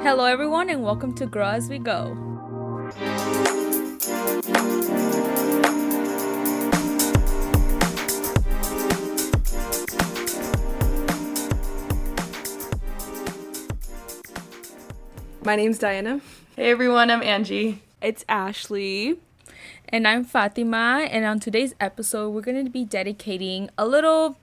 Hello, everyone, and welcome to Grow As We Go. My name's Diana. Hey everyone, I'm Angie. It's Ashley. And I'm Fatima, and on today's episode, we're going to be dedicating a little,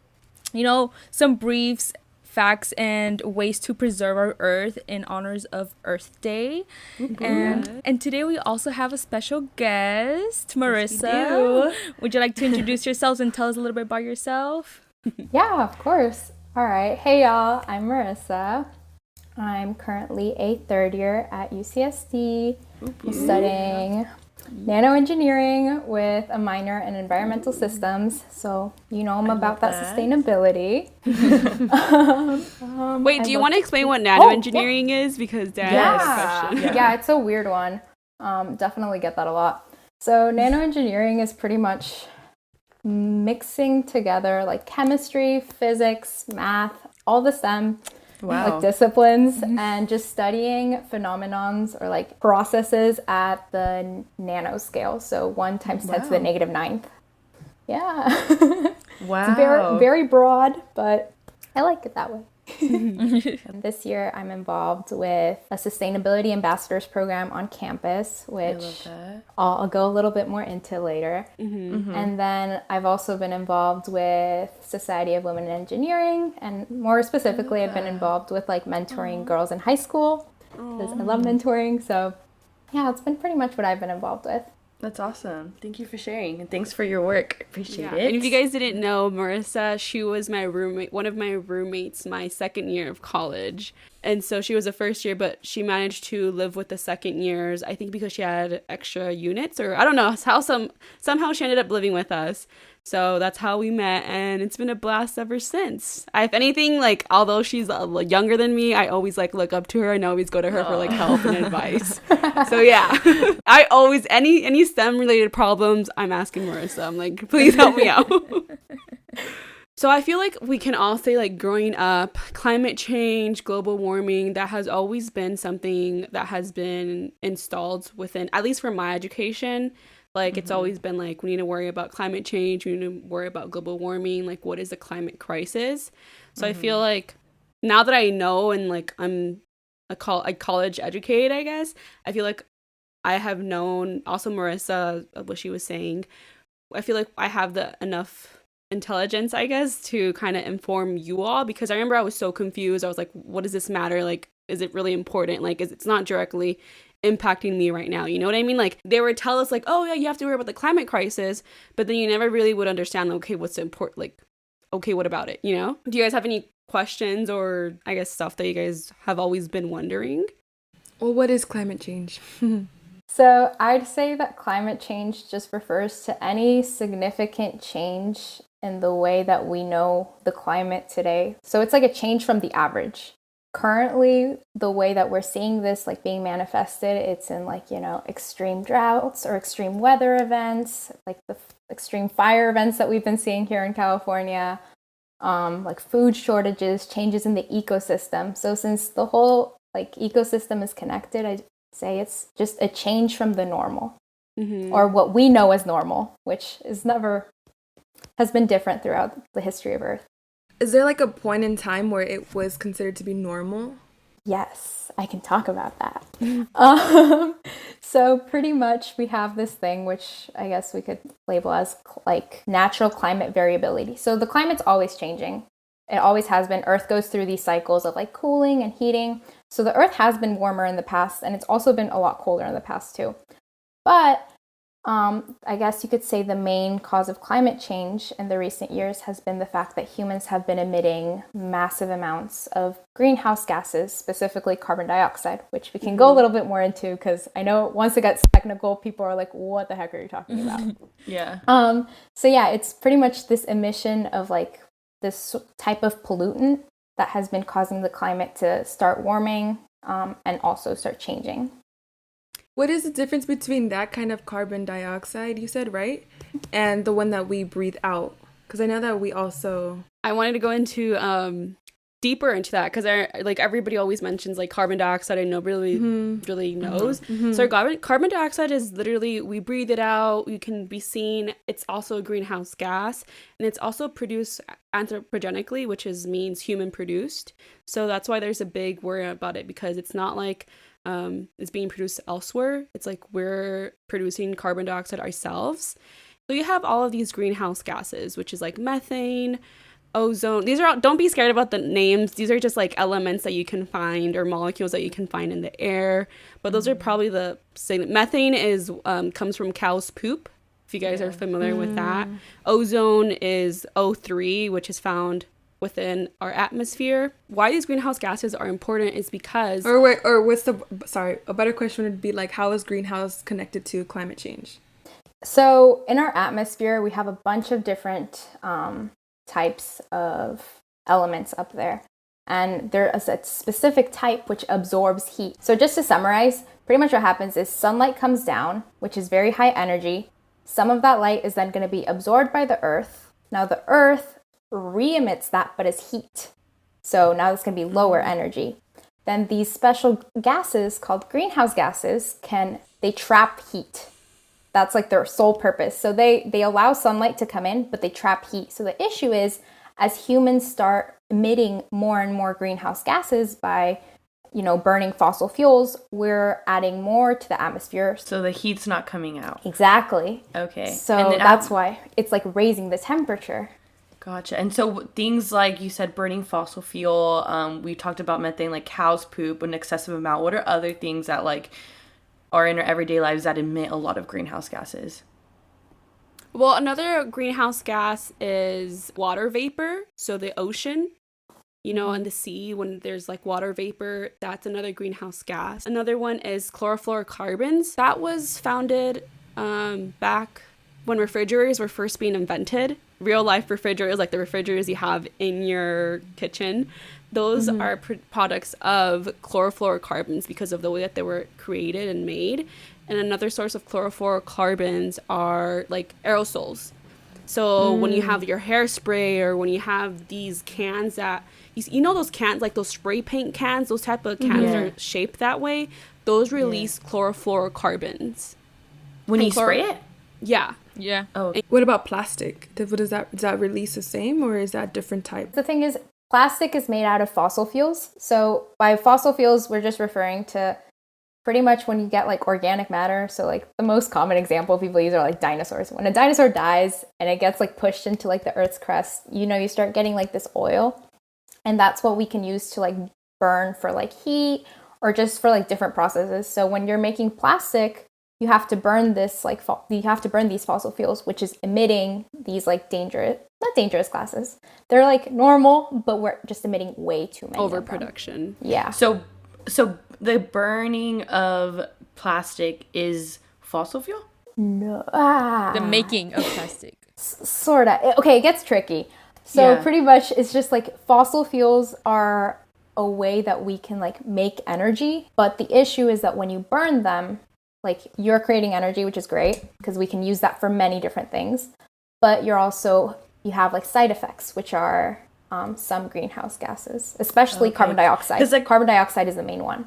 some briefs, facts, and ways to preserve our Earth in honors of Earth Day. Mm-hmm. And today we also have a special guest, Marissa. Yes, would you like to introduce yourselves and tell us a little bit about yourself? Yeah, of course. All right. Hey y'all, I'm Marissa. I'm currently a third year at UCSD. I'm studying nanoengineering with a minor in environmental systems. So, I'm about that sustainability. Wait, do you want to explain what nanoengineering is? Because Dad has a question. Yeah, it's a weird one. Definitely get that a lot. So nanoengineering is pretty much mixing together like chemistry, physics, math, all the STEM disciplines, and just studying phenomenons or like processes at the nanoscale. So 1 × 10⁻⁹ Yeah. Wow. It's very, very broad, but I like it that way. This year I'm involved with a sustainability ambassadors program on campus, which I'll go a little bit more into later. And then I've also been involved with Society of Women in Engineering, and more specifically I've been involved with like mentoring girls in high school because I love mentoring. So yeah, it's been pretty much what I've been involved with. That's awesome. Thank you for sharing, and thanks for your work. Appreciate it. And if you guys didn't know, Marissa, she was my roommate, one of my roommates my second year of college. And so she was a first year, but she managed to live with the second years, I think because she had extra units, or I don't know how somehow she ended up living with us. So that's how we met, and it's been a blast ever since. If anything, like, although she's younger than me, I always like look up to her and always go to her for like help and advice. So yeah, I always any STEM related problems, I'm asking Marissa. I'm like, please help me out. So I feel like we can all say, like, growing up, climate change, global warming, that has always been something that has been installed within, at least for my education. Like, it's always been like, we need to worry about climate change, we need to worry about global warming, like, what is a climate crisis? So I feel like now that I know, and like I'm a college educated, I guess, I feel like I have known, also Marissa, what she was saying, I feel like I have enough intelligence, I guess, to kind of inform you all, because I remember I was so confused. I was like, what does this matter? Like, is it really important? Like, it's not directly impacting me right now, you know what I mean? Like, they would tell us like, oh yeah, you have to worry about the climate crisis, but then you never really would understand, okay, what's important, like, okay, what about it, you know? Do you guys have any questions or I guess stuff that you guys have always been wondering? Well, what is climate change? So I'd say that climate change just refers to any significant change in the way that we know the climate today. So it's like a change from the average. Currently, the way that we're seeing this like being manifested, it's in like, extreme droughts or extreme weather events, like the extreme fire events that we've been seeing here in California, like food shortages, changes in the ecosystem. So since the whole like ecosystem is connected, I'd say it's just a change from the normal, or what we know as normal, which has been different throughout the history of Earth. Is there like a point in time where it was considered to be normal? Yes, I can talk about that. So pretty much we have this thing, which I guess we could label as like natural climate variability. So the climate's always changing. It always has been. Earth goes through these cycles of like cooling and heating. So the Earth has been warmer in the past, and it's also been a lot colder in the past too. But I guess you could say the main cause of climate change in the recent years has been the fact that humans have been emitting massive amounts of greenhouse gases, specifically carbon dioxide, which we can go a little bit more into, because I know once it gets technical, people are like, what the heck are you talking about? Yeah. So yeah, it's pretty much this emission of like this type of pollutant that has been causing the climate to start warming and also start changing. What is the difference between that kind of carbon dioxide, you said, right? And the one that we breathe out? Because I know that we also... I wanted to go into deeper into that because like everybody always mentions like carbon dioxide and nobody really knows. So carbon dioxide is literally, we breathe it out, you can be seen. It's also a greenhouse gas, and it's also produced anthropogenically, which means human produced. So that's why there's a big worry about it, because it's not like it's being produced elsewhere. It's like we're producing carbon dioxide ourselves. So you have all of these greenhouse gases, which is like methane, ozone. These are all, don't be scared about the names. These are just like elements that you can find, or molecules that you can find in the air. But those are probably the same. Methane is comes from cow's poop, if you guys are familiar with that. Ozone is O3, which is found within our atmosphere. Why these greenhouse gases are important is because a better question would be like, how is greenhouse connected to climate change? So in our atmosphere, we have a bunch of different types of elements up there. And there is a specific type which absorbs heat. So just to summarize, pretty much what happens is sunlight comes down, which is very high energy. Some of that light is then going to be absorbed by the earth. Now the earth re-emits that, but as heat. So now it's going to be lower energy. Then these special gases called greenhouse gases they trap heat. That's like their sole purpose. So they allow sunlight to come in, but they trap heat. So the issue is, as humans start emitting more and more greenhouse gases by, burning fossil fuels, we're adding more to the atmosphere. So the heat's not coming out. Exactly. Okay. So that's why it's like raising the temperature. Gotcha. And so things like you said, burning fossil fuel, we talked about methane, like cow's poop, an excessive amount. What are other things that like are in our everyday lives that emit a lot of greenhouse gases? Well, another greenhouse gas is water vapor. So the ocean, and the sea, when there's like water vapor, that's another greenhouse gas. Another one is chlorofluorocarbons. That was founded back when refrigerators were first being invented. Real life refrigerators, like the refrigerators you have in your kitchen, those are products of chlorofluorocarbons because of the way that they were created and made. And another source of chlorofluorocarbons are like aerosols. So when you have your hairspray, or when you have these cans that, those cans, like those spray paint cans, those type of cans are shaped that way, those release chlorofluorocarbons. When you spray it? Yeah. Yeah. Oh. What about plastic? Does that release the same, or is that different type? The thing is, plastic is made out of fossil fuels. So by fossil fuels, we're just referring to pretty much when you get like organic matter. So like the most common example people use are like dinosaurs. When a dinosaur dies and it gets like pushed into like the Earth's crust, you start getting like this oil. And that's what we can use to like burn for like heat, or just for like different processes. So when you're making plastic, you have to burn these fossil fuels, which is emitting these like not dangerous gases. They're like normal, but we're just emitting way too many. Overproduction. Yeah. So the burning of plastic is fossil fuel? No. The making of plastic. Sorta. Okay, it gets tricky. So pretty much it's just like fossil fuels are a way that we can like make energy. But the issue is that when you burn them, like you're creating energy, which is great because we can use that for many different things. But you have like side effects, which are some greenhouse gases, especially carbon dioxide. Because like carbon dioxide is the main one.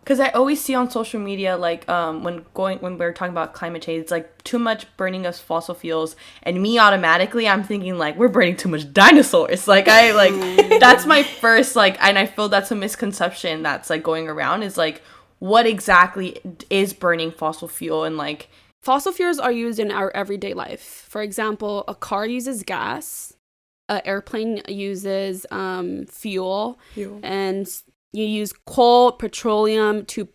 Because I always see on social media, like when we're talking about climate change, it's like too much burning of fossil fuels, and me automatically I'm thinking like we're burning too much dinosaurs. Like that's my first and I feel that's a misconception that's like going around, is like what exactly is burning fossil fuel. And like fossil fuels are used in our everyday life. For example, a car uses gas, an airplane uses fuel, and you use coal, petroleum to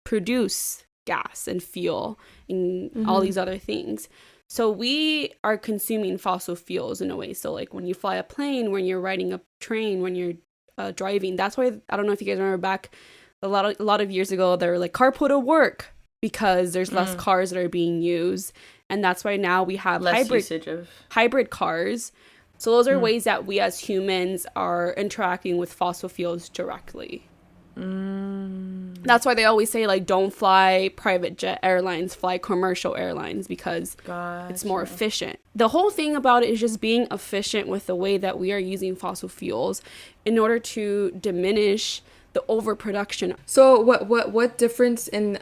produce gas and fuel and all these other things. So we are consuming fossil fuels in a way. So like when you fly a plane, when you're riding a train, when you're driving, that's why, I don't know if you guys remember back a lot of years ago, they were like carpool to work because there's less cars that are being used. And that's why now we have less usage of hybrid cars. So those are ways that we as humans are interacting with fossil fuels directly. That's why they always say, like, don't fly private jet airlines, fly commercial airlines, because it's more efficient. The whole thing about it is just being efficient with the way that we are using fossil fuels in order to diminish the overproduction. So what difference in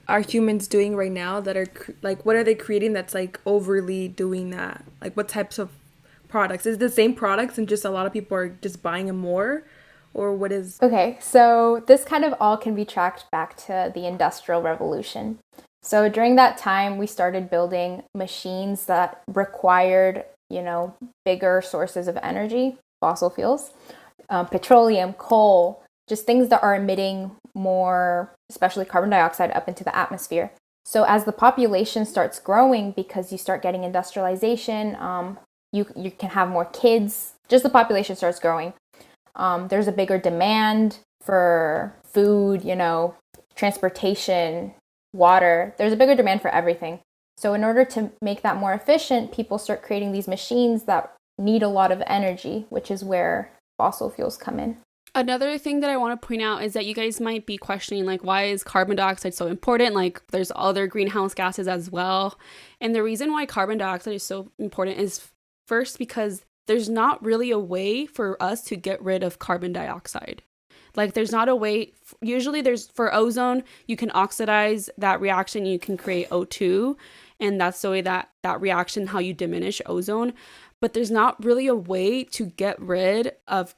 are humans doing right now that are like, what are they creating that's like overly doing that? Like, what types of products? Is it the same products and just a lot of people are just buying them more? Or what is... Okay, so this kind of all can be tracked back to the Industrial Revolution. So during that time, we started building machines that required, bigger sources of energy, fossil fuels, petroleum, coal, just things that are emitting more, especially carbon dioxide, up into the atmosphere. So as the population starts growing, because you start getting industrialization, you can have more kids, just the population starts growing. There's a bigger demand for food, transportation, water. There's a bigger demand for everything. So in order to make that more efficient, people start creating these machines that need a lot of energy, which is where fossil fuels come in. Another thing that I want to point out is that you guys might be questioning, like, why is carbon dioxide so important? Like, there's other greenhouse gases as well. And the reason why carbon dioxide is so important is first because there's not really a way for us to get rid of carbon dioxide. Like, there's not a way. Usually there's, for ozone, you can oxidize that reaction, you can create O2, and that's the way that reaction, how you diminish ozone. But there's not really a way to get rid of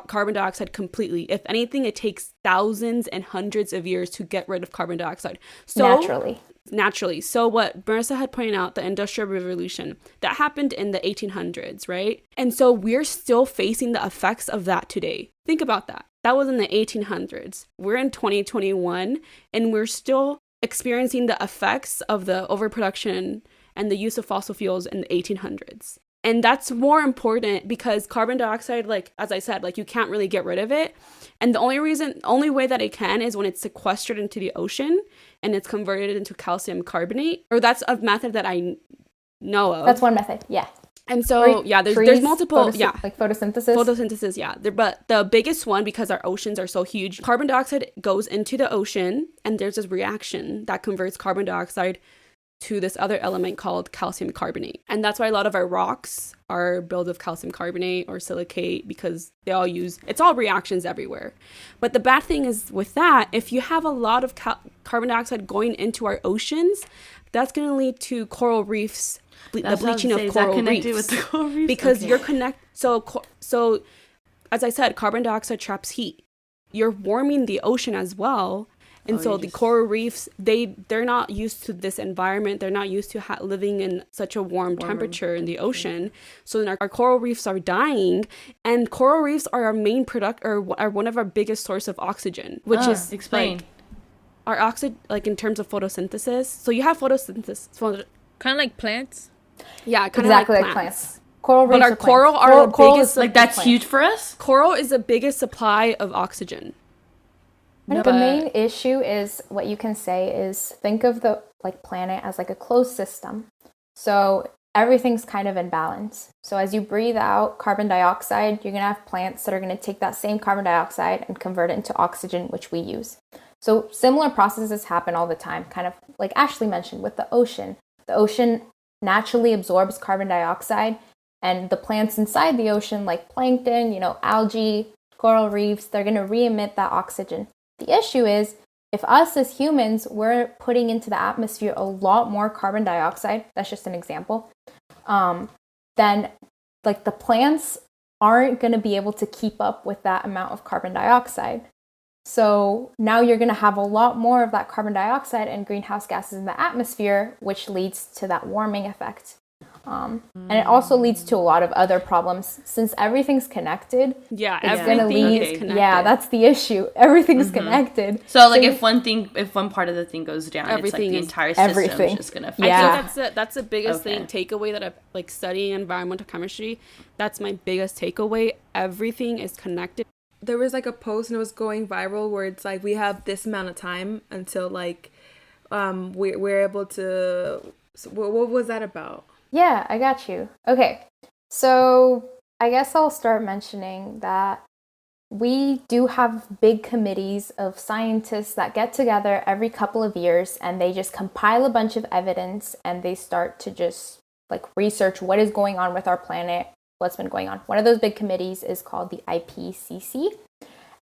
carbon dioxide completely. If anything, it takes thousands and hundreds of years to get rid of carbon dioxide. So naturally. So what Marissa had pointed out, the Industrial Revolution, that happened in the 1800s, right? And so we're still facing the effects of that today. Think about that. That was in the 1800s. We're in 2021, and we're still experiencing the effects of the overproduction and the use of fossil fuels in the 1800s. And that's more important because carbon dioxide, like, as I said, like, you can't really get rid of it. And the only way that it can is when it's sequestered into the ocean and it's converted into calcium carbonate. Or that's a method that I know of. That's one method, yeah. And so, there's multiple, like photosynthesis. Photosynthesis, yeah. But the biggest one, because our oceans are so huge, carbon dioxide goes into the ocean, and there's this reaction that converts carbon dioxide to this other element called calcium carbonate. And that's why a lot of our rocks are built of calcium carbonate or silicate, because it's all reactions everywhere. But the bad thing is with that, if you have a lot of carbon dioxide going into our oceans, that's going to lead to coral reefs, the bleaching of coral reefs. With the coral reefs? Because you're so as I said, carbon dioxide traps heat. You're warming the ocean as well. And so the coral reefs, they're not used to this environment. They're not used to living in such a warm temperature in the ocean. So then our coral reefs are dying, and coral reefs are our main are one of our biggest source of oxygen, which is explain. Like, our oxygen, like, in terms of photosynthesis. So you have photosynthesis, kind of like plants. Yeah, kind of exactly like plants. Coral reefs, but our coral are the biggest. Like, that's huge for us. Coral is the biggest supply of oxygen. The main issue is, what you can say is, think of the planet as like a closed system. So everything's kind of in balance. So as you breathe out carbon dioxide, you're going to have plants that are going to take that same carbon dioxide and convert it into oxygen, which we use. So similar processes happen all the time, kind of like Ashley mentioned with the ocean. The ocean naturally absorbs carbon dioxide, and the plants inside the ocean, like plankton, algae, coral reefs, they're going to re-emit that oxygen. The issue is, if us as humans, we're putting into the atmosphere a lot more carbon dioxide, that's just an example, then the plants aren't going to be able to keep up with that amount of carbon dioxide. So now you're going to have a lot more of that carbon dioxide and greenhouse gases in the atmosphere, which leads to that warming effect. And it also leads to a lot of other problems, since everything's connected. Yeah, everything is connected. Yeah, that's the issue. Everything's connected. So if one part of the thing goes down, it's like the entire system is just gonna affect. I think that's the biggest takeaway that I've studying environmental chemistry. That's my biggest takeaway. Everything is connected. There was a post and it was going viral where it's like, we have this amount of time until we're able to. So what was that about? Yeah, I got you. Okay, so I guess I'll start mentioning that we do have big committees of scientists that get together every couple of years, and they just compile a bunch of evidence, and they start to just like research what is going on with our planet, what's been going on. One of those big committees is called the IPCC,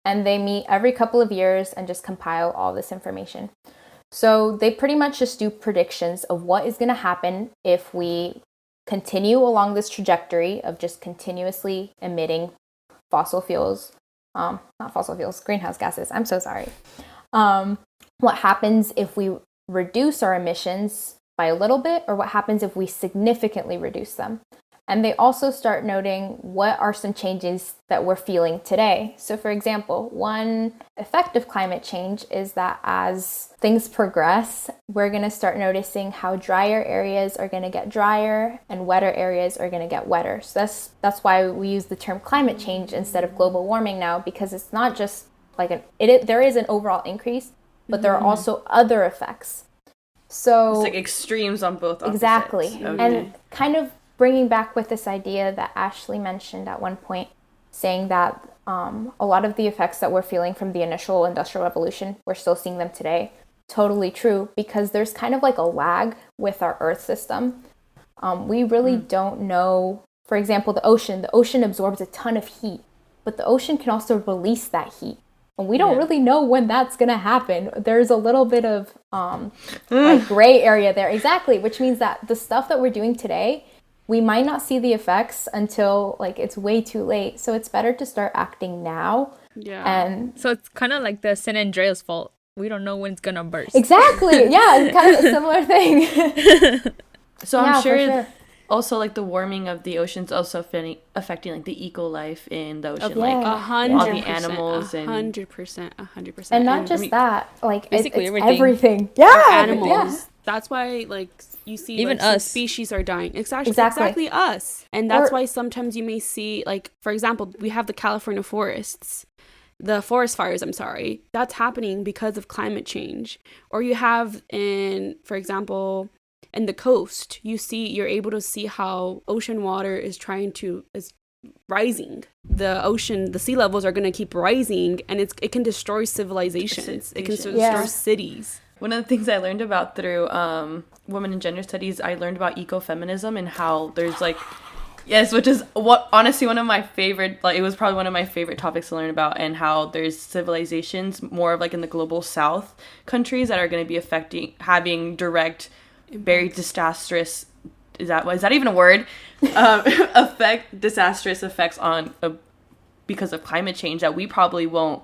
and they meet every couple of years and just compile all this information. So they pretty much just do predictions of what is going to happen if we continue along this trajectory of just continuously emitting fossil fuels. Not fossil fuels, greenhouse gases. I'm so sorry. What happens if we reduce our emissions by a little bit, or what happens if we significantly reduce them? And they also start noting what are some changes that we're feeling today. So for example, one effect of climate change is that as things progress, we're going to start noticing how drier areas are going to get drier and wetter areas are going to get wetter. So that's why we use the term climate change instead of global warming now, because it's not just like there is an overall increase, but there are also other effects. So it's like extremes on both opposites. Exactly. Okay. And kind of bringing back with this idea that Ashley mentioned at one point, saying that a lot of the effects that we're feeling from the initial industrial revolution, we're still seeing them today. Totally true, because there's kind of like a lag with our Earth system. We really don't know, for example, the ocean absorbs a ton of heat, but the ocean can also release that heat. And we don't really know when that's going to happen. There's a little bit of like gray area there. Exactly, which means that the stuff that we're doing today, we might not see the effects until like it's way too late. So it's better to start acting now. Yeah. And So it's kind of like the San Andreas fault. We don't know when it's gonna burst. exactly. Yeah, it's kind of a similar thing. So Yeah, I'm for sure also like the warming of the oceans also affecting like the eco life in the ocean, like Yeah. 100%, all the animals and 100%. And not just that, like basically it's everything. everything. Yeah, Animals. yeah. That's why, like, you see, Even like, some us. species are dying. Exactly. Exactly us. And that's Or- why sometimes you may see, like, for example, we have the California forests, the forest fires, I'm sorry. That's happening because of climate change. Or you have for example, in the coast, you're able to see how ocean water is rising. The sea levels are going to keep rising, and it can destroy civilizations. It can destroy cities. One of the things I learned about through women and gender studies, I learned about ecofeminism and how there's like, yes, which is honestly one of my favorite, like it was probably one of my favorite topics to learn about, and how there's civilizations more of like in the global south countries that are going to be having direct, very disastrous, is that even a word? Disastrous effects on because of climate change that we probably won't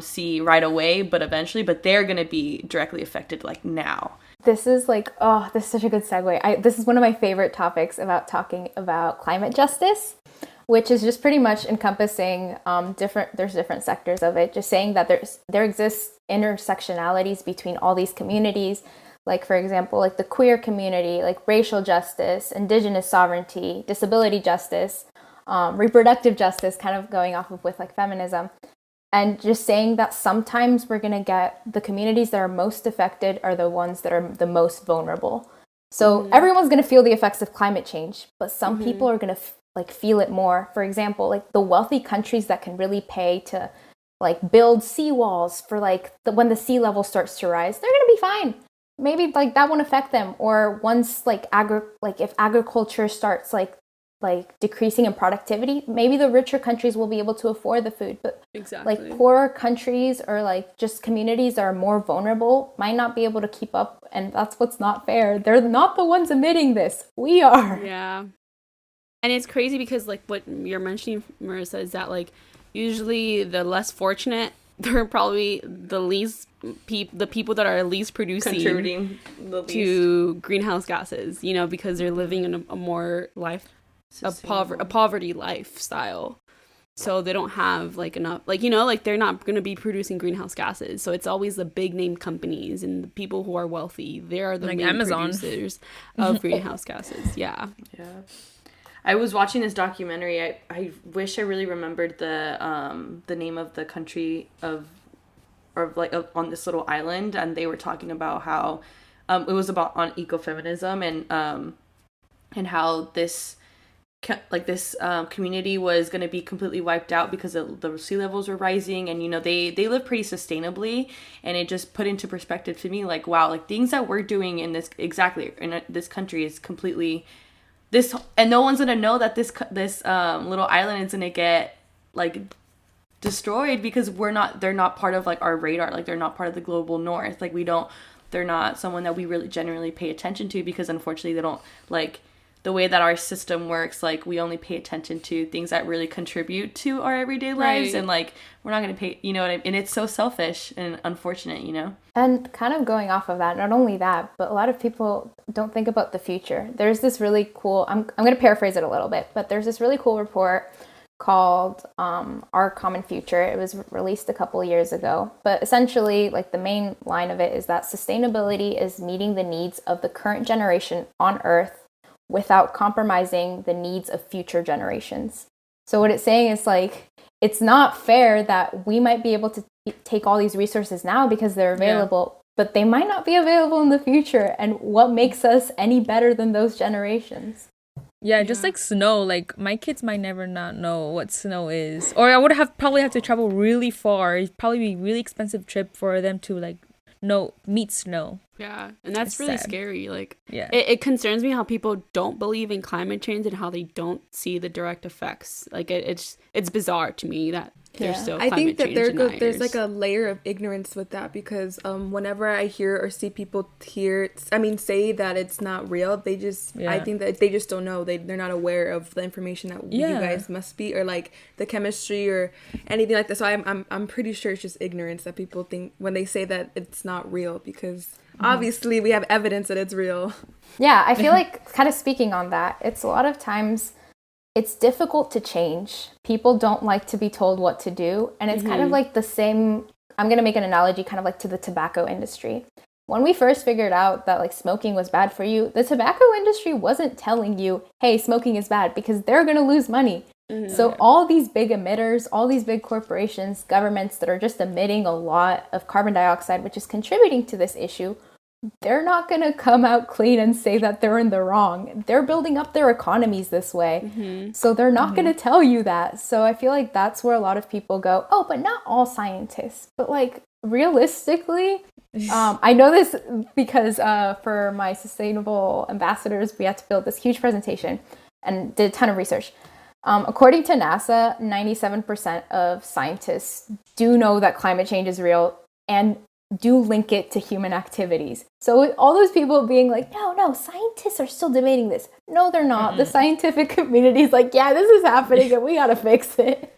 see right away, but eventually, but they're going to be directly affected like now. This is like, this is such a good segue. This is one of my favorite topics about talking about climate justice, which is just pretty much encompassing there's different sectors of it, just saying that there exists intersectionalities between all these communities, like for example, like the queer community, like racial justice, indigenous sovereignty, disability justice, reproductive justice, kind of going off of with like feminism. And just saying that sometimes we're going to get the communities that are most affected are the ones that are the most vulnerable. So everyone's going to feel the effects of climate change, but some people are going to feel it more. For example, like the wealthy countries that can really pay to like build seawalls for like when the sea level starts to rise, they're going to be fine. Maybe like that won't affect them. Or once if agriculture starts like decreasing in productivity, maybe the richer countries will be able to afford the food, but Exactly. like poorer countries or like just communities that are more vulnerable might not be able to keep up, and that's what's not fair. They're not the ones emitting this. We are. Yeah. And it's crazy because like what you're mentioning, Marissa, is that like usually the less fortunate, they're probably the people that are least producing, Contributing the least to greenhouse gases, because they're living in a more a poverty lifestyle. So they don't have like enough, they're not going to be producing greenhouse gases. So it's always the big name companies and the people who are wealthy. They are the Like main Amazon. producers of greenhouse gases. Yeah. Yeah. I was watching this documentary. I wish I really remembered the name of the country on this little island, and they were talking about how it was on ecofeminism and how this like this community was going to be completely wiped out because the sea levels were rising, and they live pretty sustainably, and it just put into perspective to me like, wow, like things that we're doing in this country is completely this, and no one's going to know that this little island is going to get like destroyed because they're not part of like our radar, like they're not part of the global north, like they're not someone that we really genuinely pay attention to, because unfortunately they don't, like, the way that our system works, like we only pay attention to things that really contribute to our everyday lives, and like we're not going to pay, what I mean? And it's so selfish and unfortunate, And kind of going off of that, not only that, but a lot of people don't think about the future. There's this really cool, I'm going to paraphrase it a little bit, but there's this really cool report called Our Common Future. It was released a couple years ago, but essentially, like, the main line of it is that sustainability is meeting the needs of the current generation on Earth without compromising the needs of future generations. So what it's saying is, like, it's not fair that we might be able to take all these resources now because they're available, but they might not be available in the future. And what makes us any better than those generations? Yeah, just like snow. Like, my kids might never not know what snow is, or I would probably have to travel really far. It'd probably be a really expensive trip for them to like meet snow. Yeah, and that's It's really sad. scary. Like, Yeah. it concerns me how people don't believe in climate change and how they don't see the direct effects. Like, it's bizarre to me that there's still I climate think that change deniers. there's like a layer of ignorance with that, because whenever I hear or see people say that it's not real, I think that they just don't know. They're not aware of the information that you guys must be, or like the chemistry or anything like that. So I'm pretty sure it's just ignorance that people think when they say that it's not real, because obviously we have evidence that it's real. Yeah, I feel like, kind of speaking on that, it's a lot of times it's difficult to change. People don't like to be told what to do. And it's kind of like the same, I'm going to make an analogy kind of like to the tobacco industry. When we first figured out that like smoking was bad for you, the tobacco industry wasn't telling you, hey, smoking is bad, because they're going to lose money. So all these big emitters, all these big corporations, governments that are just emitting a lot of carbon dioxide, which is contributing to this issue, they're not going to come out clean and say that they're in the wrong. They're building up their economies this way. So they're not going to tell you that. So I feel like that's where a lot of people go, oh, but not all scientists. But like, realistically, I know this because for my sustainable ambassadors, we had to build this huge presentation and did a ton of research. According to NASA, 97% of scientists do know that climate change is real and do link it to human activities. So all those people being like, no, scientists are still debating this. No, they're not. The scientific community is like, yeah, this is happening and we gotta fix it.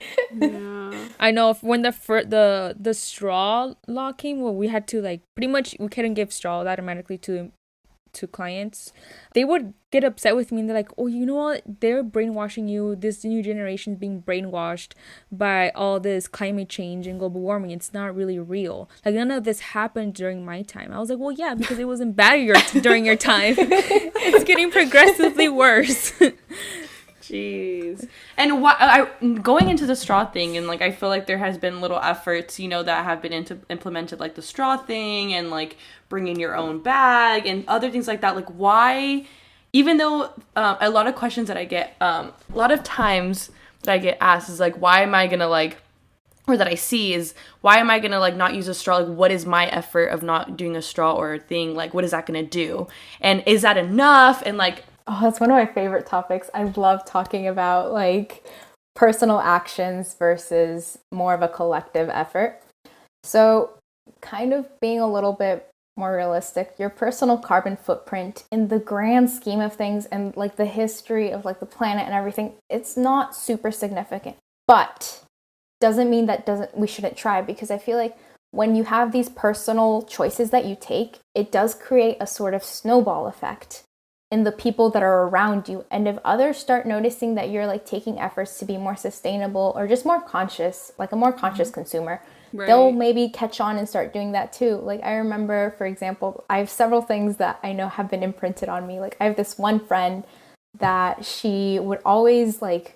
I know when the straw law came, well, we had to like pretty much we couldn't give straws automatically to clients. They would get upset with me and they're like, oh, you know what, they're brainwashing you, this new generation is being brainwashed by all this climate change and global warming, it's not really real, like none of this happened during my time. I was like, well, yeah, because it wasn't bad during your time. It's getting progressively worse. Jeez. And going into the straw thing, and like I feel like there has been little efforts, that have been implemented, like the straw thing and like bringing your own bag and other things like that. Like, why, even though a lot of questions that I get, a lot of times that I get asked is like, why am I gonna like, or that I see is, why am I gonna like not use a straw? Like, what is my effort of not doing a straw or a thing? Like, what is that gonna do? And is that enough? And like, oh, that's one of my favorite topics. I love talking about like personal actions versus more of a collective effort. So kind of being a little bit more realistic, your personal carbon footprint in the grand scheme of things and like the history of like the planet and everything, it's not super significant. But doesn't mean we shouldn't try, because I feel like when you have these personal choices that you take, it does create a sort of snowball effect in the people that are around you. And if others start noticing that you're like taking efforts to be more sustainable or just more conscious, like a more conscious consumer, they'll maybe catch on and start doing that too. Like, I remember, for example, I have several things that I know have been imprinted on me. Like, I have this one friend that she would always like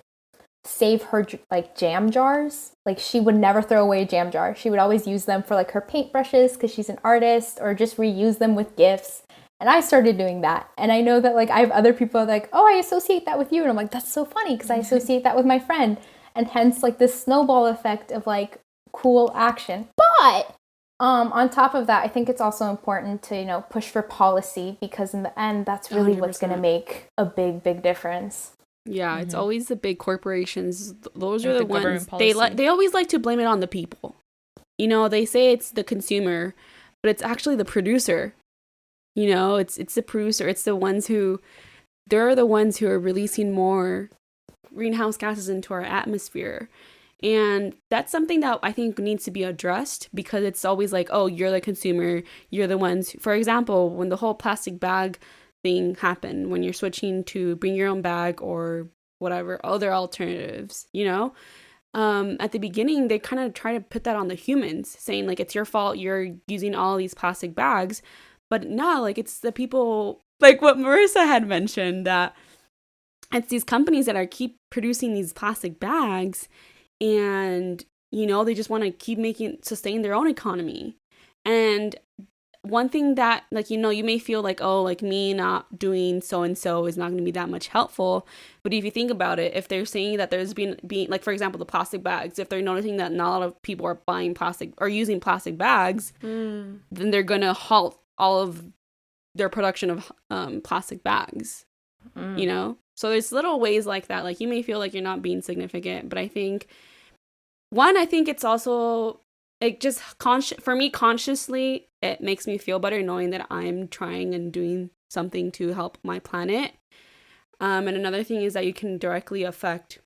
save her like jam jars. Like, she would never throw away a jam jar. She would always use them for like her paintbrushes because she's an artist, or just reuse them with gifts. And I started doing that. And I know that like I have other people like, oh, I associate that with you. And I'm like, that's so funny because I associate that with my friend. And hence like this snowball effect of like cool action. But on top of that, I think it's also important to, you know, push for policy because in the end, that's really what's going to 100%. make a big difference. Yeah, it's always the big corporations. Those Like are the the government ones they policy. they always like to blame it on the people. You know, they say it's the consumer, but it's actually the producer. You know, it's the producer. It's the ones who they're the ones who are releasing more greenhouse gases into our atmosphere. And that's something that I think needs to be addressed because it's always like, oh, you're the consumer, you're the ones. For example, when the whole plastic bag thing happened, when you're switching to bring your own bag or whatever other alternatives, you know, at the beginning, they kind of try to put that on the humans, saying like, it's your fault, you're using all these plastic bags. But no, like it's the people, like what Marissa had mentioned, that it's these companies that are keep producing these plastic bags and, you know, they just want to keep sustain their own economy. And one thing that, like, you know, you may feel like, oh, like me not doing so-and-so is not going to be that much helpful. But if you think about it, if they're saying that there's been like, for example, the plastic bags, if they're noticing that not a lot of people are buying plastic or using plastic bags, then they're going to halt all of their production of plastic bags, you know? So there's little ways like that. Like you may feel like you're not being significant, but I think it's also it just for me consciously, it makes me feel better knowing that I'm trying and doing something to help my planet. And another thing is that you can directly affect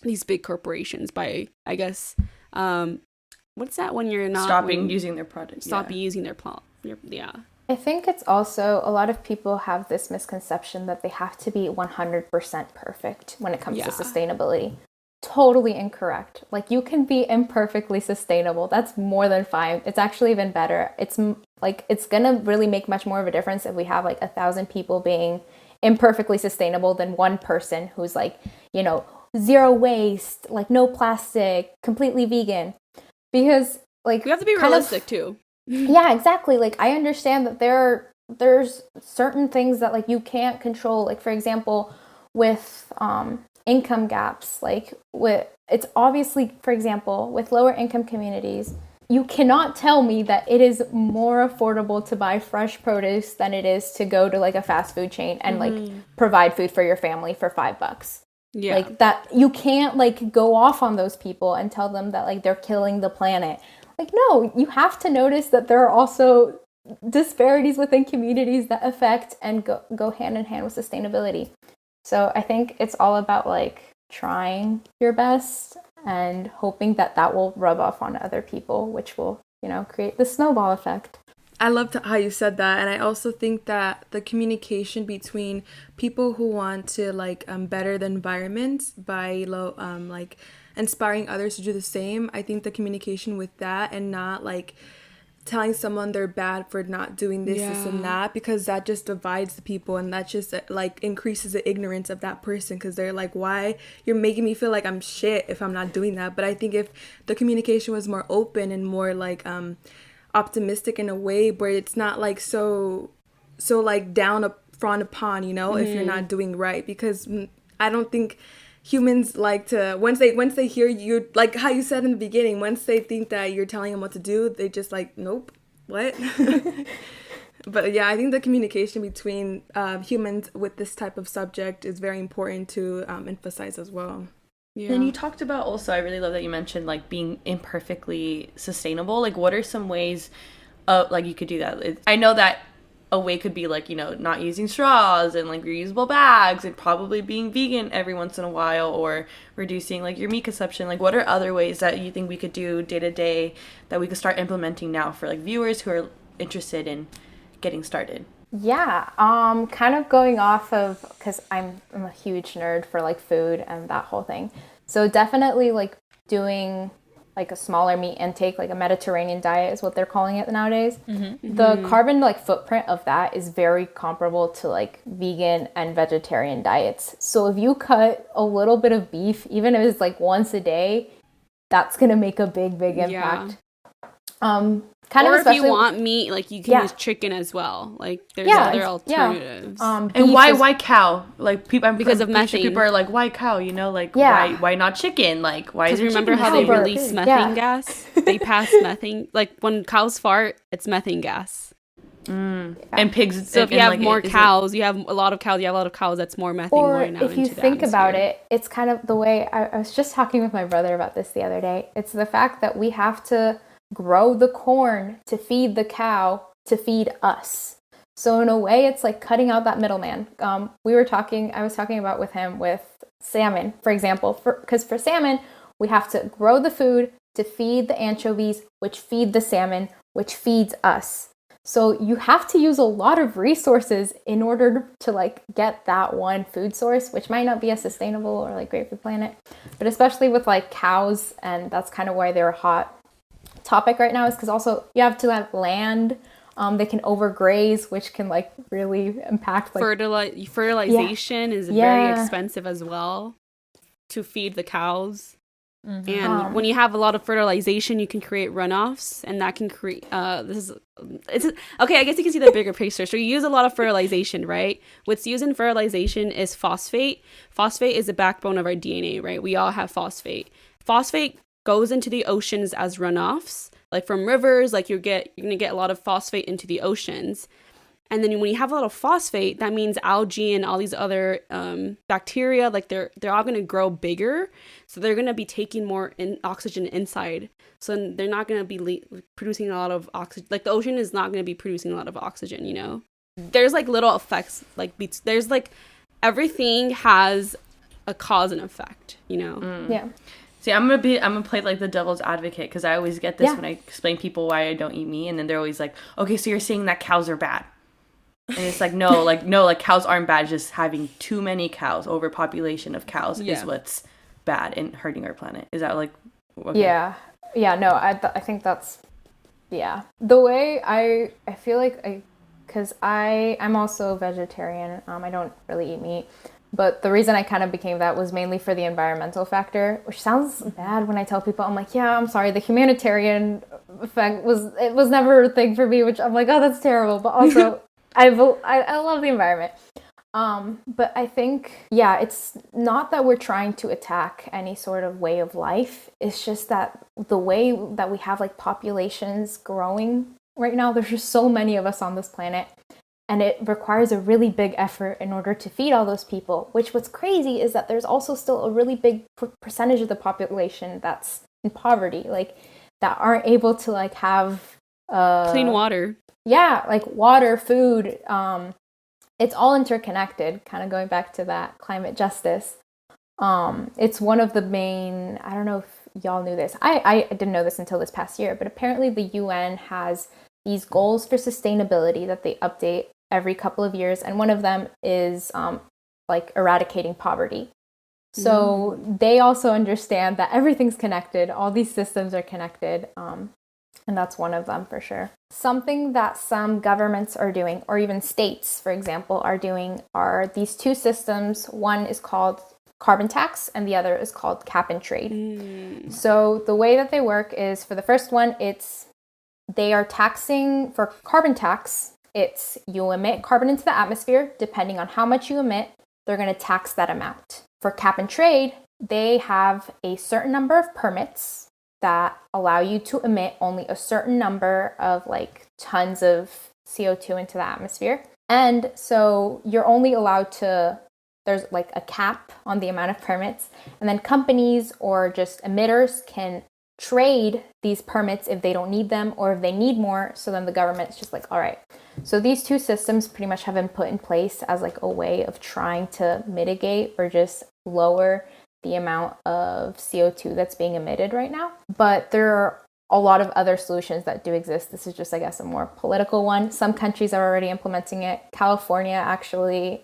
these big corporations by, I guess, what's that when you're not using their product? Using their product. Yeah. I think it's also a lot of people have this misconception that they have to be 100% perfect when it comes to sustainability. Totally incorrect. Like you can be imperfectly sustainable. That's more than fine. It's actually even better. It's like it's gonna really make much more of a difference if we have like 1,000 people being imperfectly sustainable than one person who's like, you know, zero waste, like no plastic, completely vegan. Because like you have to be realistic too. Yeah, exactly. Like I understand that there's certain things that like you can't control. Like for example, with income gaps, like it's obviously, for example, with lower income communities, you cannot tell me that it is more affordable to buy fresh produce than it is to go to like a fast food chain and like provide food for your family for $5. Yeah. Like that, you can't like go off on those people and tell them that like they're killing the planet. Like, no, you have to notice that there are also disparities within communities that affect and go hand in hand with sustainability. So I think it's all about like trying your best and hoping that that will rub off on other people, which will, you know, create the snowball effect. I loved how you said that, and I also think that the communication between people who want to like better the environment by like inspiring others to do the same. I think the communication with that and not like telling someone they're bad for not doing this and that, because that just divides the people and that just like increases the ignorance of that person because they're like, why you're making me feel like I'm shit if I'm not doing that. But I think if the communication was more open and more like optimistic in a way where it's not like so like frowned upon, you know, if you're not doing right, because I don't think humans like to once they hear you, like how you said in the beginning, once they think that you're telling them what to do, they just like, nope, what? But yeah, I think the communication between humans with this type of subject is very important to emphasize as well. Yeah. And you talked about also, I really love that you mentioned like being imperfectly sustainable. Like what are some ways like you could do that? I know that a way could be like, you know, not using straws and like reusable bags and probably being vegan every once in a while, or reducing like your meat consumption. Like what are other ways that you think we could do day to day that we could start implementing now for like viewers who are interested in getting started? Yeah, kind of going off of, because I'm a huge nerd for like food and that whole thing. So definitely like doing like a smaller meat intake, like a Mediterranean diet is what they're calling it nowadays. The carbon like footprint of that is very comparable to like vegan and vegetarian diets. So if you cut a little bit of beef, even if it's like once a day, that's going to make a big impact. Kind or of if you especially want meat, like you can Yeah. use chicken as well. Like there's Yeah, other yeah. alternatives. And beef why is- why cow? Like people, Because of pretty sure methane. people are like, why cow? You know, like Yeah. why not chicken? Like why is Because it remember chicken how the they same? Burp. release Yeah. methane gas? They pass methane. Like when cows fart, it's methane gas. And pigs. So if you and, have like, more is it- cows, you have a lot of cows. You have a lot of cows. That's more methane Or going out if you into the think about atmosphere. it, it's kind of the way I was just talking with my brother about this the other day. It's the fact that we have to grow the corn to feed the cow to feed us. So in a way, it's like cutting out that middleman. I was talking about with him with salmon, for example, because for salmon, we have to grow the food to feed the anchovies, which feed the salmon, which feeds us. So you have to use a lot of resources in order to like get that one food source, which might not be as sustainable or like great for the planet. But especially with like cows, and that's kind of why they're a hot topic right now, is because also you have to have land. They can overgraze, which can like really impact like Fertilization is very expensive as well to feed the cows. And when you have a lot of fertilization, you can create runoffs, and that can create okay, I guess you can see the bigger picture. So you use a lot of fertilization, right? What's used in fertilization is phosphate. Phosphate is the backbone of our DNA, right? We all have phosphate. Phosphate goes into the oceans as runoffs, like from rivers. Like you're gonna get a lot of phosphate into the oceans. And then when you have a lot of phosphate, that means algae and all these other bacteria, like they're all going to grow bigger. So they're going to be taking more oxygen inside. So they're not going to be producing a lot of oxygen. Like the ocean is not going to be producing a lot of oxygen, you know? There's like little effects. Like there's like everything has a cause and effect, you know? Yeah. See, I'm gonna play like the devil's advocate, because I always get this when I explain people why I don't eat meat, and then they're always like, okay, so you're saying that cows are bad. And it's like, no, cows aren't bad. Just having too many cows, overpopulation of cows is what's bad and hurting our planet. Is that like, okay? Yeah, no, I think that's, yeah. The way I feel like because I'm also vegetarian. I don't really eat meat. But the reason I kind of became that was mainly for the environmental factor, which sounds bad when I tell people. I'm like, yeah, I'm sorry. The humanitarian effect was never a thing for me, which I'm like, oh, that's terrible. But also, I love the environment. But I think, yeah, it's not that we're trying to attack any sort of way of life. It's just that the way that we have like populations growing right now, there's just so many of us on this planet. And it requires a really big effort in order to feed all those people, which what's crazy is that there's also still a really big percentage of the population that's in poverty, like that aren't able to like have clean water. Yeah, like water, food. It's all interconnected, kind of going back to that climate justice. It's one of the main, I don't know if y'all knew this. I didn't know this until this past year, but apparently the UN has these goals for sustainability that they update every couple of years, and one of them is like eradicating poverty. So they also understand that everything's connected, all these systems are connected, and that's one of them for sure. Something that some governments are doing, or even states, for example, are doing, are these two systems. One is called carbon tax, and the other is called cap and trade. So the way that they work is, for the first one, they are taxing, for carbon tax, it's you emit carbon into the atmosphere. Depending on how much you emit, they're going to tax that amount. For cap and trade, they have a certain number of permits that allow you to emit only a certain number of like tons of CO2 into the atmosphere. And so you're only allowed to, there's like a cap on the amount of permits. And then companies or just emitters can trade these permits if they don't need them, or if they need more. So then the government's just like, all right. So these two systems pretty much have been put in place as like a way of trying to mitigate or just lower the amount of CO2 that's being emitted right now. But there are a lot of other solutions that do exist. This is just, I guess, a more political one. Some countries are already implementing it. California actually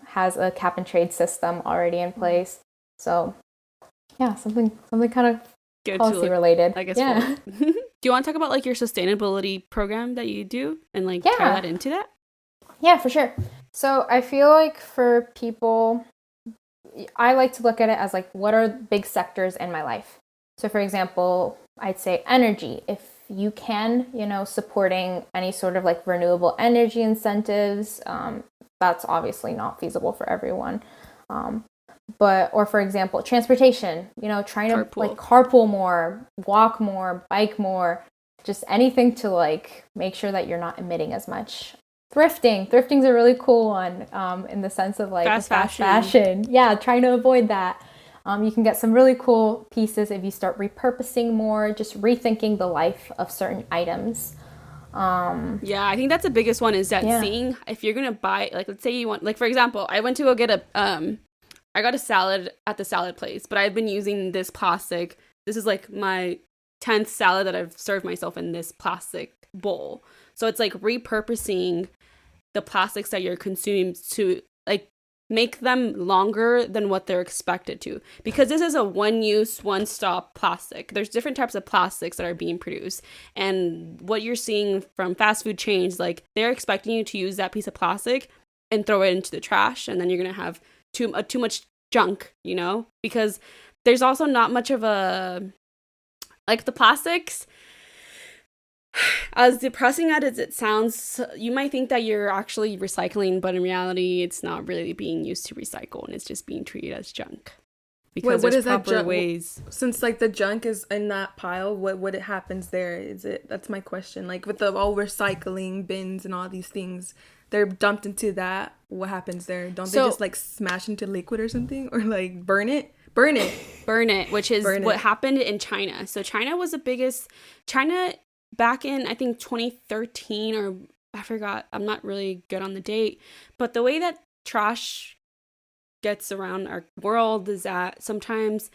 has a cap and trade system already in place. So yeah, something kind of Good policy related. I guess. Yeah. Do you want to talk about like your sustainability program that you do and like tie that into that? Yeah, for sure. So I feel like for people, I like to look at it as like, what are big sectors in my life? So for example, I'd say energy. If you can, supporting any sort of like renewable energy incentives, that's obviously not feasible for everyone. But, or for example, transportation, trying to Carpool. like carpool more, walk more, bike more, just anything to like make sure that you're not emitting as much. Thrifting's a really cool one, in the sense of like Fast fashion. Yeah, trying to avoid that. You can get some really cool pieces if you start repurposing more, just rethinking the life of certain items. Yeah, I think that's the biggest one, is that seeing if you're gonna buy, like, let's say you want, like, for example, I went to go get I got a salad at the salad place, but I've been using this plastic. This is like my 10th salad that I've served myself in this plastic bowl. So it's like repurposing the plastics that you're consuming to like make them longer than what they're expected to, because this is a one-use, one-stop plastic. There's different types of plastics that are being produced, and what you're seeing from fast food chains, like, they're expecting you to use that piece of plastic and throw it into the trash, and then you're gonna have too much junk, because there's also not much of a, like, the plastics, as depressing as it sounds, you might think that you're actually recycling, but in reality, it's not really being used to recycle, and it's just being treated as junk. Because what there's is that proper junk? ways. Since like the junk is in that pile, what it happens there? That's my question. Like with the all recycling bins and all these things, they're dumped into that. What happens there? Don't they just like smash into liquid or something, or like burn it? Burn it, which is what happened in China. So China was the biggest. China back in, I think, 2013, or I forgot. I'm not really good on the date. But the way that trash gets around our world is that sometimes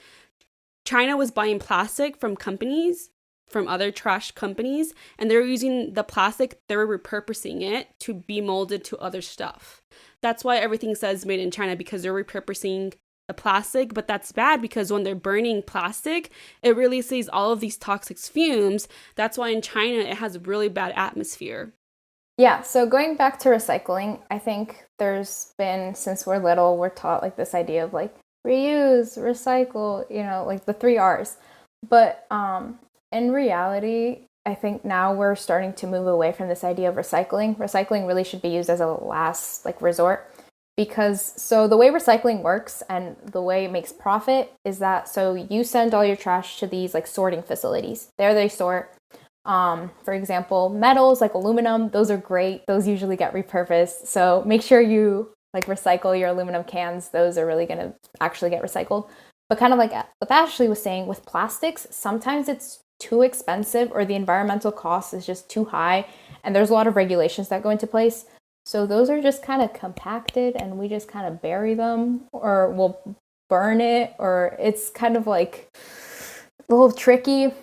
China was buying plastic from companies, from other trash companies, and they were using the plastic, they were repurposing it to be molded to other stuff. That's why everything says made in China, because they're repurposing the plastic. But that's bad, because when they're burning plastic, it releases all of these toxic fumes. That's why in China it has a really bad atmosphere. Yeah, so going back to recycling, I think there's been, since we're little, we're taught like this idea of like reuse, recycle, like the 3 R's. But in reality, I think now we're starting to move away from this idea of recycling. Recycling really should be used as a last like resort. Because so the way recycling works and the way it makes profit is that, so you send all your trash to these like sorting facilities. There they sort. For example, metals like aluminum, those are great. Those usually get repurposed. So make sure you like recycle your aluminum cans. Those are really going to actually get recycled. But kind of like what Ashley was saying with plastics, sometimes it's too expensive or the environmental cost is just too high. And there's a lot of regulations that go into place. So those are just kind of compacted and we just kind of bury them, or we'll burn it, or it's kind of like a little tricky.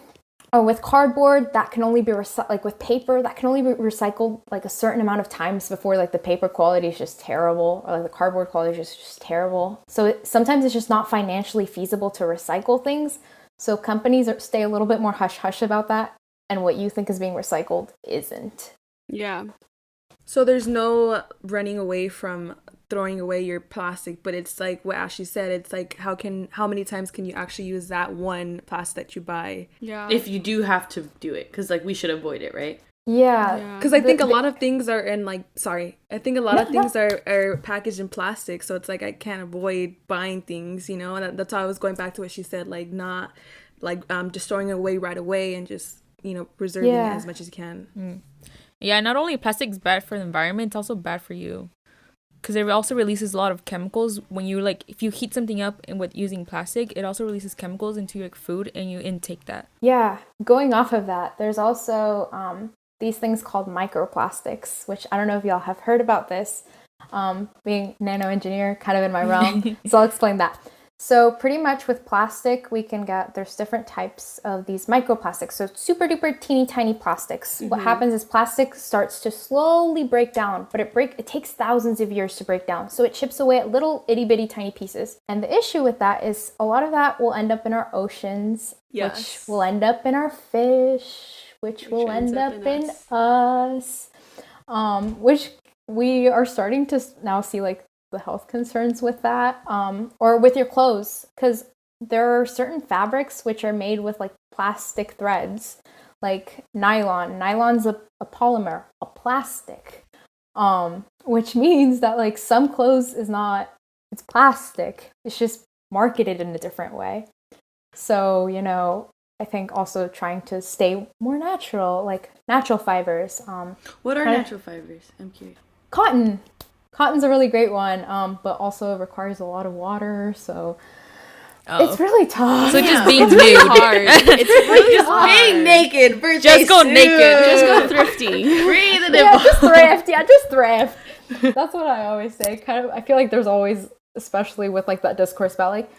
Or with cardboard, that can only be like with paper, that can only be recycled like a certain amount of times before like the paper quality is just terrible, or like the cardboard quality is just terrible. So sometimes it's just not financially feasible to recycle things. So companies stay a little bit more hush-hush about that, and what you think is being recycled isn't. Yeah. So there's no running away from throwing away your plastic, but it's like what Ashley said, it's like how many times can you actually use that one plastic that you buy? Yeah. If you do have to do it, because like we should avoid it, right? Yeah. Because I think a lot of things are in like, I think a lot of things are packaged in plastic, so it's like I can't avoid buying things, and that's why I was going back to what she said, like not like just throwing it away right away and just preserving it as much as you can. Yeah, not only plastic is bad for the environment, it's also bad for you. Because it also releases a lot of chemicals when you like, if you heat something up and with using plastic, it also releases chemicals into your food and you intake that. Yeah, going off of that, there's also these things called microplastics, which I don't know if y'all have heard about this. Being nano engineer, kind of in my realm, so I'll explain that. So pretty much with plastic, there's different types of these microplastics. So super duper teeny tiny plastics. Mm-hmm. What happens is plastic starts to slowly break down, but it takes thousands of years to break down. So it chips away at little itty bitty tiny pieces. And the issue with that is a lot of that will end up in our oceans, which will end up in our fish, which will end up in us, which we are starting to now see like the health concerns with that, or with your clothes, because there are certain fabrics which are made with like plastic threads. like nylon. Nylon's a polymer, a plastic, which means that like some clothes is not, it's plastic. It's just marketed in a different way. So, you know, I think also trying to stay more natural, like natural fibers. What are natural fibers? I'm curious. Cotton. Cotton's a really great one, but also requires a lot of water, so it's really tough. So just being It's nude. hard. It's really Just hard. being naked. Birthday Just go suit. naked. Just go thrifty. Breathe in Yeah, it. just thrift. Yeah, just thrift. That's what I always say. Kind of, I feel like there's always, especially with like that discourse about like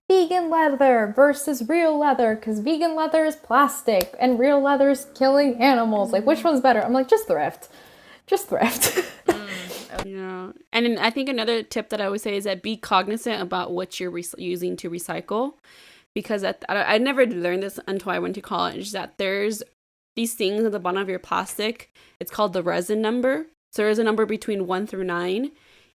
vegan leather versus real leather, because vegan leather is plastic and real leather is killing animals. Like, which one's better? I'm like, just thrift. Just thrift. Yeah. And then I think another tip that I would say is that be cognizant about what you're using to recycle. Because I never learned this until I went to college, that there's these things at the bottom of your plastic. It's called the resin number. So there's a number between 1 through 9.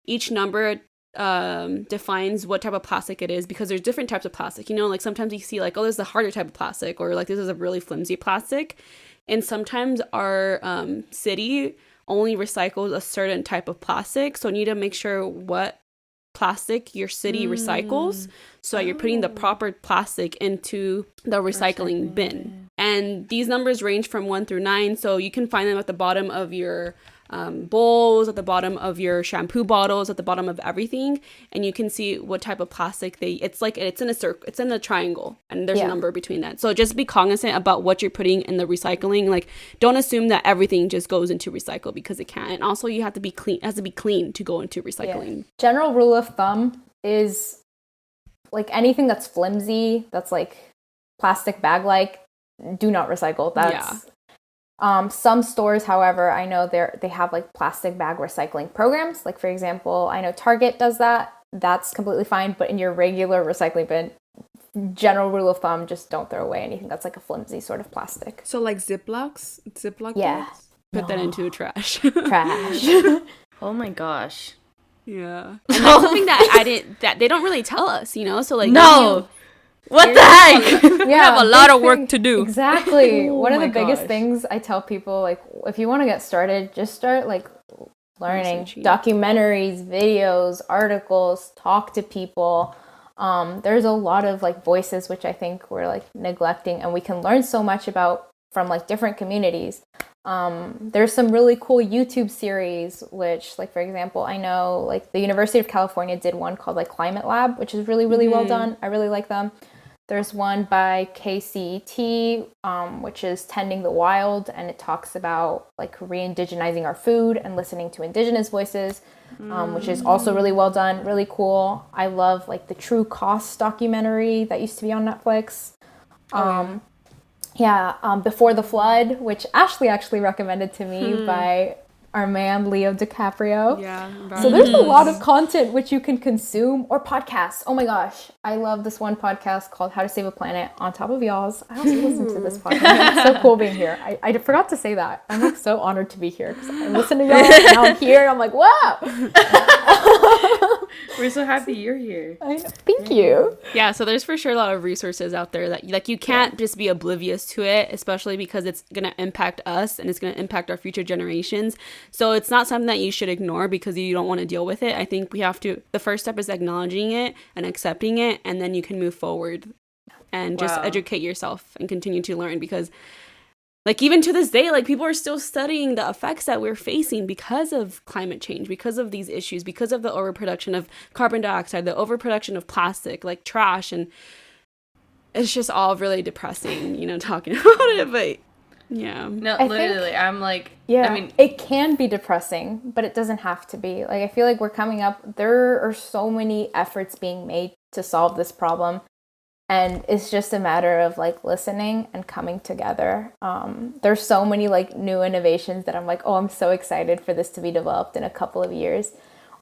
Each number defines what type of plastic it is, because there's different types of plastic. You know, like sometimes you see like, oh, there's a harder type of plastic, or like this is a really flimsy plastic. And sometimes our city only recycles a certain type of plastic. So you need to make sure what plastic your city recycles, so that you're putting the proper plastic into the recycling bin. And these numbers range from 1 through 9, so you can find them at the bottom of your bowls, at the bottom of your shampoo bottles, at the bottom of everything, and you can see what type of plastic it's in a circle, it's in a triangle, and there's a number between that. So just be cognizant about what you're putting in the recycling. Like, don't assume that everything just goes into recycle, because it can't. And also you have to be clean, it has to be clean to go into recycling. General rule of thumb is like anything that's flimsy, that's like plastic bag like, do not recycle. That's some stores, however, I know they have like plastic bag recycling programs. Like, for example, I know Target does that. That's completely fine. But in your regular recycling bin, general rule of thumb, just don't throw away anything that's like a flimsy sort of plastic. So like Ziploc Yeah. bags? Put that into trash. Trash. Oh my gosh. Yeah. And that's something that they don't really tell us, you know? So like, No. What the heck? Yeah, We have a lot big of work thing- to do. Exactly. Oh One of the my biggest gosh. things I tell people, like, if you want to get started, just start like learning Researching. documentaries, videos, articles, talk to people. There's a lot of like voices which I think we're like neglecting, and we can learn so much about from like different communities. There's some really cool YouTube series, which, like, for example, I know like the University of California did one called like Climate Lab, which is really, really well done. I really like them. There's one by KCET, which is Tending the Wild, and it talks about like re-indigenizing our food and listening to indigenous voices, which is also really well done, really cool. I love like the True Cost documentary that used to be on Netflix. Before the Flood, which Ashley actually recommended to me by our man Leo DiCaprio. yeah. So there's a lot of content which you can consume, or podcasts. Oh my gosh, I love this one podcast called How to Save a Planet on top of y'all's. I also listen to this podcast. It's so cool being here. I forgot to say that. I'm like so honored to be here because I listen to y'all and now I'm here and I'm like, wow. We're so happy you're here. Thank you. Yeah, so there's for sure a lot of resources out there that like you can't just be oblivious to it, especially because it's going to impact us and it's going to impact our future generations. So it's not something that you should ignore because you don't want to deal with it. I think we have to, the first step is acknowledging it and accepting it, and then you can move forward and just educate yourself and continue to learn, because like even to this day, like people are still studying the effects that we're facing because of climate change, because of these issues, because of the overproduction of carbon dioxide, the overproduction of plastic, like trash. And it's just all really depressing, you know, talking about it. But yeah. No, I literally, think- I'm like, Yeah, I mean, it can be depressing, but it doesn't have to be. Like, I feel like we're coming up, there are so many efforts being made to solve this problem, and it's just a matter of like listening and coming together. There's so many like new innovations that I'm like, oh, I'm so excited for this to be developed in a couple of years.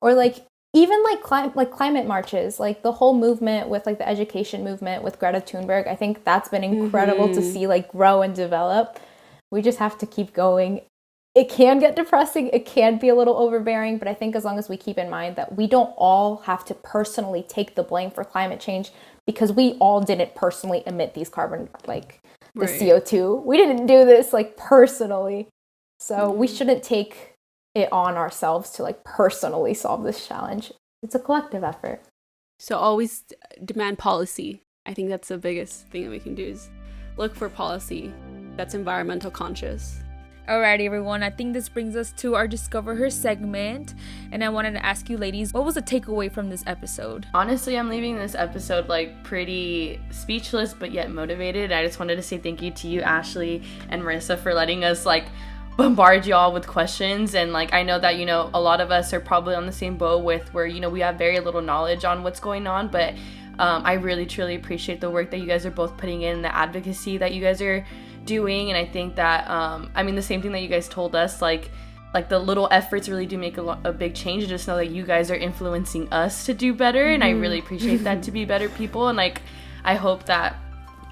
Or like even like climate marches, like the whole movement with like the education movement with Greta Thunberg. I think that's been incredible to see like grow and develop. We just have to keep going. It can get depressing. It can be a little overbearing, but I think as long as we keep in mind that we don't all have to personally take the blame for climate change, because we all didn't personally emit these carbon, like the Right. CO2. We didn't do this like personally. So we shouldn't take it on ourselves to like personally solve this challenge. It's a collective effort. So always demand policy. I think that's the biggest thing that we can do is look for policy that's environmental conscious. Alrighty, everyone. I think this brings us to our Discover Her segment. And I wanted to ask you, ladies, what was the takeaway from this episode? Honestly, I'm leaving this episode like pretty speechless but yet motivated. I just wanted to say thank you to you, Ashley and Marissa, for letting us like bombard y'all with questions. And like I know that, you know, a lot of us are probably on the same boat with where, you know, we have very little knowledge on what's going on, but I really truly appreciate the work that you guys are both putting in, the advocacy that you guys are doing. And I think that I mean the same thing that you guys told us, like the little efforts really do make a big change. Just know that you guys are influencing us to do better, and I really appreciate that, to be better people. And like I hope that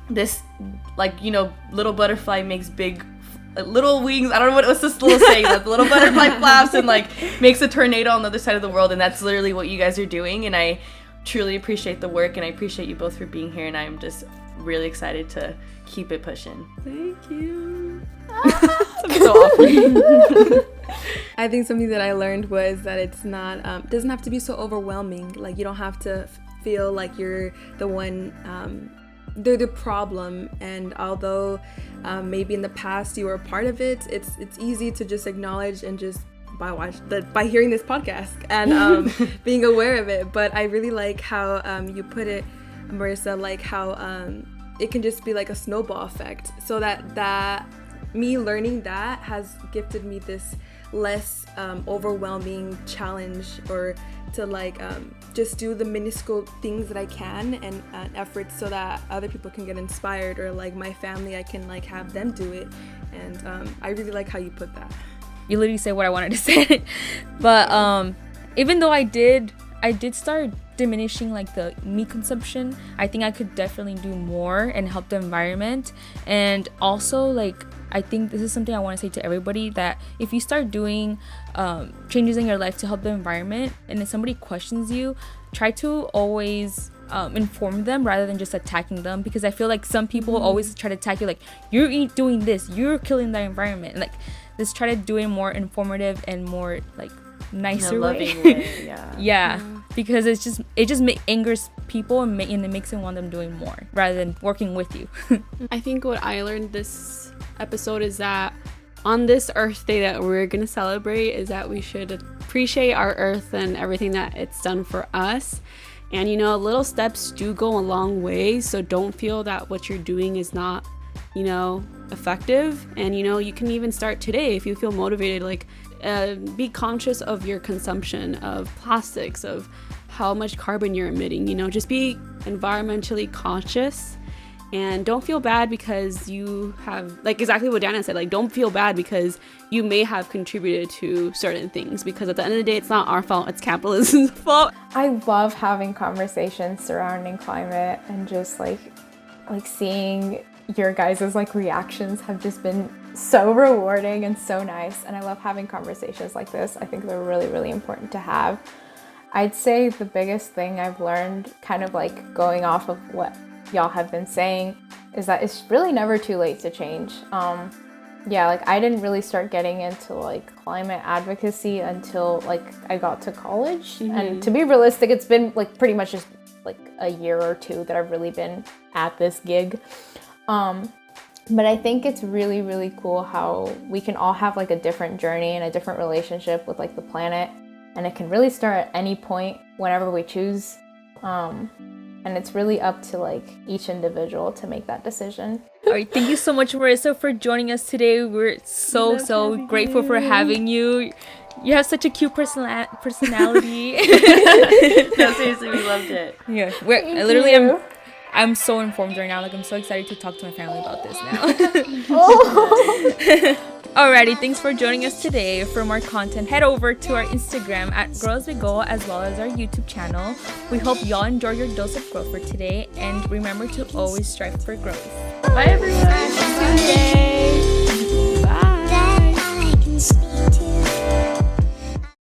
this, like, you know, little butterfly makes big little wings. I don't know what's this little saying, that the little butterfly flaps and like makes a tornado on the other side of the world. And that's literally what you guys are doing, and I truly appreciate the work, and I appreciate you both for being here, and I'm just really excited to keep it pushing. Thank you. So awful. I think something that I learned was that it's not doesn't have to be so overwhelming. Like you don't have to feel like you're the one they're the problem. And although maybe in the past you were a part of it, it's easy to just acknowledge and just by hearing this podcast and being aware of it. But I really like how you put it, Marissa, like how it can just be like a snowball effect. So that me learning that has gifted me this less overwhelming challenge, or to like just do the minuscule things that I can and efforts so that other people can get inspired, or like my family, I can like have them do it. And I really like how you put that. You literally said what I wanted to say. But even though I did start diminishing like the meat consumption, I think I could definitely do more and help the environment. And also, like, I think this is something I want to say to everybody, that if you start doing changes in your life to help the environment, and if somebody questions you, try to always inform them rather than just attacking them. Because I feel like some people always try to attack you, like, you're doing this, you're killing the environment. And like, just try to do it more informative and more like nicer loving way. way. Yeah, because it just angers people, and it makes them want them doing more rather than working with you. I think what I learned this episode is that on this Earth Day that we're gonna celebrate, is that we should appreciate our Earth and everything that it's done for us. And you know, little steps do go a long way, so don't feel that what you're doing is not, you know, effective. And you know, you can even start today if you feel motivated. Like be conscious of your consumption of plastics, of how much carbon you're emitting. You know, just be environmentally conscious, and don't feel bad because you have, like exactly what Dana said, like don't feel bad because you may have contributed to certain things, because at the end of the day, it's not our fault, it's capitalism's fault. I love having conversations surrounding climate, and just like seeing your guys' like reactions have just been so rewarding and so nice. And I love having conversations like this. I think they're really, really important to have. I'd say the biggest thing I've learned, kind of like going off of what y'all have been saying, is that it's really never too late to change. Yeah, like I didn't really start getting into like climate advocacy until like I got to college. And to be realistic, it's been like pretty much just like a year or two that I've really been at this gig. But I think it's really, really cool how we can all have like a different journey and a different relationship with like the planet, and it can really start at any point whenever we choose. And it's really up to like each individual to make that decision. All right, thank you so much, Marissa, for joining us today. We're so grateful for having you. You have such a cute personality. No, seriously, we loved it. Yeah, I'm so informed right now. Like, I'm so excited to talk to my family about this now. Alrighty, thanks for joining us today. For more content, head over to our Instagram at Girls We Go, as well as our YouTube channel. We hope y'all enjoy your dose of growth for today, and remember to always strive for growth. Bye, everyone. Have a good day.